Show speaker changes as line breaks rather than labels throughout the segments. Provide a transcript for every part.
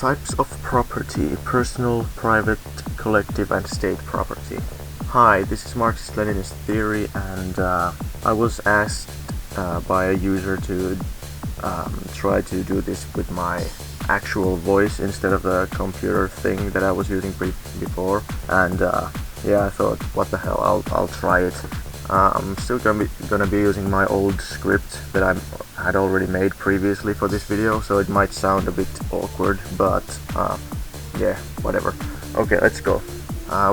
Types of property: personal, private, collective, and state property. Hi, this is Marxist-Leninist theory, and I was asked by a user to try to do this with my actual voice instead of the computer thing that I was using before, and yeah, I thought, what the hell, I'll try it. I'm still gonna be using my old script that I had already made previously for this video, so it might sound a bit awkward, but yeah, whatever. Okay, let's go.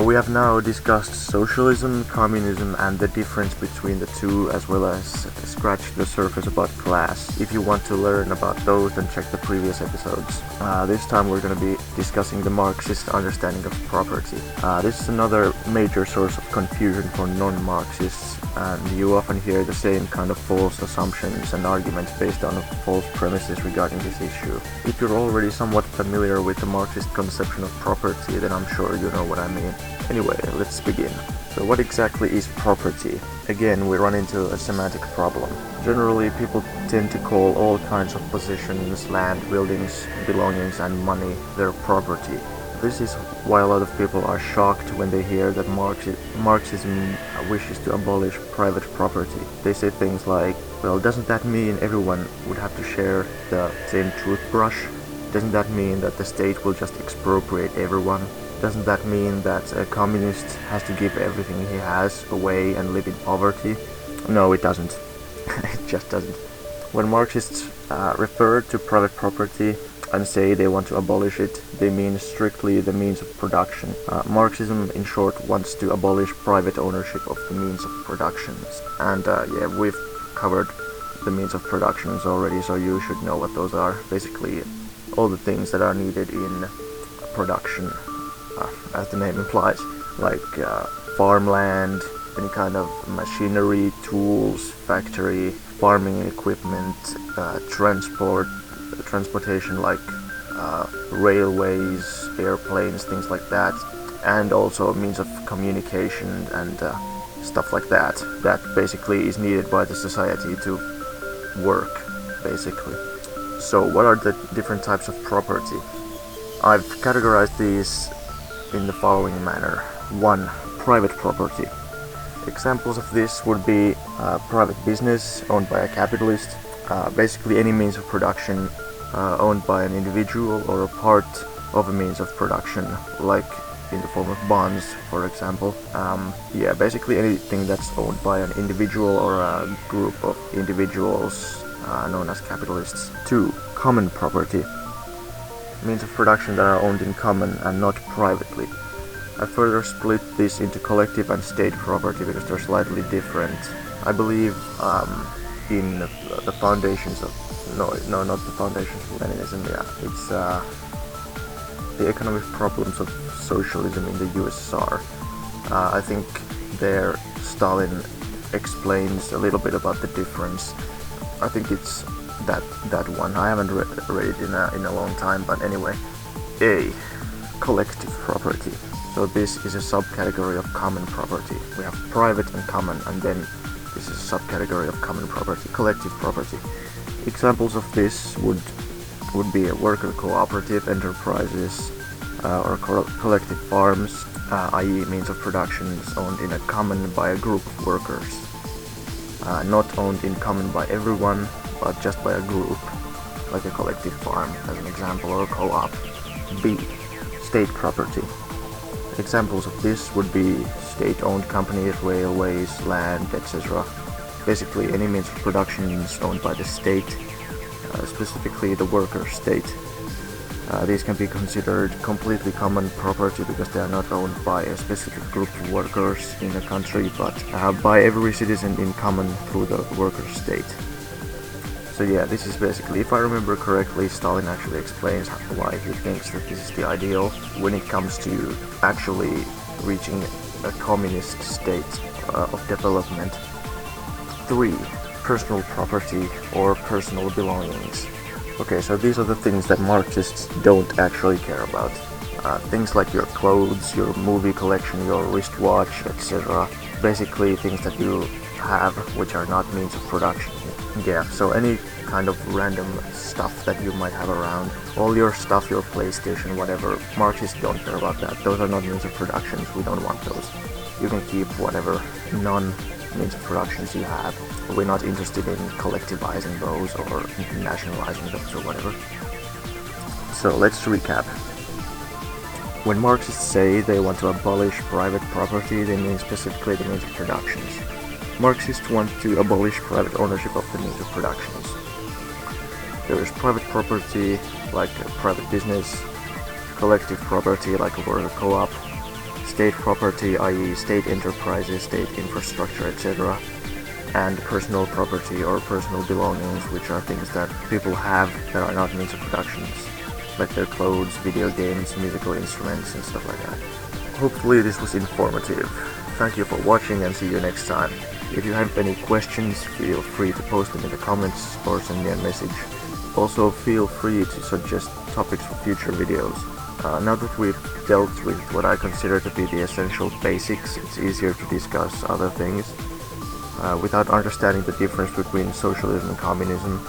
We have now discussed socialism, communism, and the difference between the two, as well as scratched the surface about class. If you want to learn about those, then check the previous episodes. This time we're going to be discussing the Marxist understanding of property. This is another major source of confusion for non-Marxists, and you often hear the same kind of false assumptions and arguments based on false premises regarding this issue. If you're already somewhat familiar with the Marxist conception of property, then I'm sure you know what I mean. Anyway, let's begin. So what exactly is property? Again, we run into a semantic problem. Generally, people tend to call all kinds of possessions, land, buildings, belongings, and money their property. This is why a lot of people are shocked when they hear that Marxism wishes to abolish private property. They say things like, well, doesn't that mean everyone would have to share the same toothbrush? Doesn't that mean that the state will just expropriate everyone? Doesn't that mean that a communist has to give everything he has away and live in poverty? No, it doesn't. It just doesn't. When Marxists refer to private property and say they want to abolish it, they mean strictly the means of production. Marxism, in short, wants to abolish private ownership of the means of productions. And yeah, we've covered the means of productions already, so you should know what those are. Basically, all the things that are needed in production, as the name implies, like farmland, any kind of machinery, tools, factory, farming equipment, transportation like railways, airplanes, things like that, and also means of communication and stuff like that, that basically is needed by the society to work, basically. So what are the different types of property? I've categorized these in the following manner. 1. Private property. Examples of this would be private business owned by a capitalist, basically any means of production owned by an individual or a part of a means of production, like in the form of bonds, for example. Yeah, basically anything that's owned by an individual or a group of individuals known as capitalists. 2. Common property. Means of production that are owned in common and not privately. I further split this into collective and state property because they're slightly different. I believe in the foundations of not the foundations of Leninism. Yeah, it's the economic problems of socialism in the USSR. I think there Stalin explains a little bit about the difference. I think it's that one. I haven't read it in a long time, but anyway. A. Collective property. So this is a subcategory of common property. We have private and common, and then this is a subcategory of common property, collective property. Examples of this would be a worker cooperative enterprises or collective farms, i.e. means of production is owned in a common by a group of workers. Not owned in common by everyone, but just by a group, like a collective farm as an example, or a co-op. B. State property. Examples of this would be state-owned companies, railways, land, etc. Basically any means of production is owned by the state, specifically the worker state. These can be considered completely common property because they are not owned by a specific group of workers in a country, but by every citizen in common through the worker state. So yeah, this is basically, if I remember correctly, Stalin actually explains why he thinks that this is the ideal when it comes to actually reaching a communist state of development. 3. Personal property or personal belongings. Okay, so these are the things that Marxists don't actually care about. Things like your clothes, your movie collection, your wristwatch, etc. Basically things that you have which are not means of production. Yeah, so any kind of random stuff that you might have around. All your stuff, your PlayStation, whatever, Marxists don't care about that. Those are not means of productions, we don't want those. You can keep whatever non-means of productions you have. We're not interested in collectivizing those or nationalizing those or whatever. So let's recap. When Marxists say they want to abolish private property, they mean specifically the means of productions. Marxists want to abolish private ownership of the means of productions. There is private property, like private business, collective property, like a worker co-op, state property, i.e. state enterprises, state infrastructure, etc., and personal property or personal belongings, which are things that people have that are not means of productions, like their clothes, video games, musical instruments, and stuff like that. Hopefully this was informative. Thank you for watching and see you next time. If you have any questions, feel free to post them in the comments or send me a message. Also feel free to suggest topics for future videos. Now that we've dealt with what I consider to be the essential basics, it's easier to discuss other things. Without understanding the difference between socialism and communism,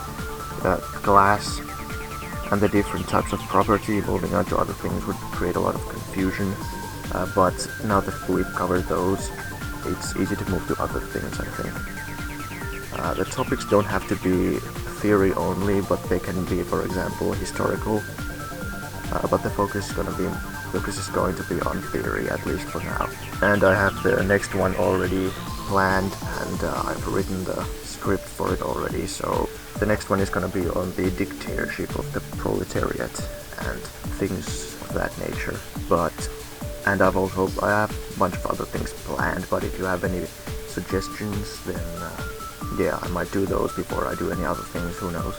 class, and the different types of property, moving on to other things would create a lot of confusion. But now that we've covered those, it's easy to move to other things, I think. The topics don't have to be theory only, but they can be, for example, historical. But the focus is going to be on theory, at least for now. And I have the next one already planned, and I've written the script for it already, so the next one is going to be on the dictatorship of the proletariat and things of that nature. And I have a bunch of other things planned, but if you have any suggestions, then yeah, I might do those before I do any other things, who knows.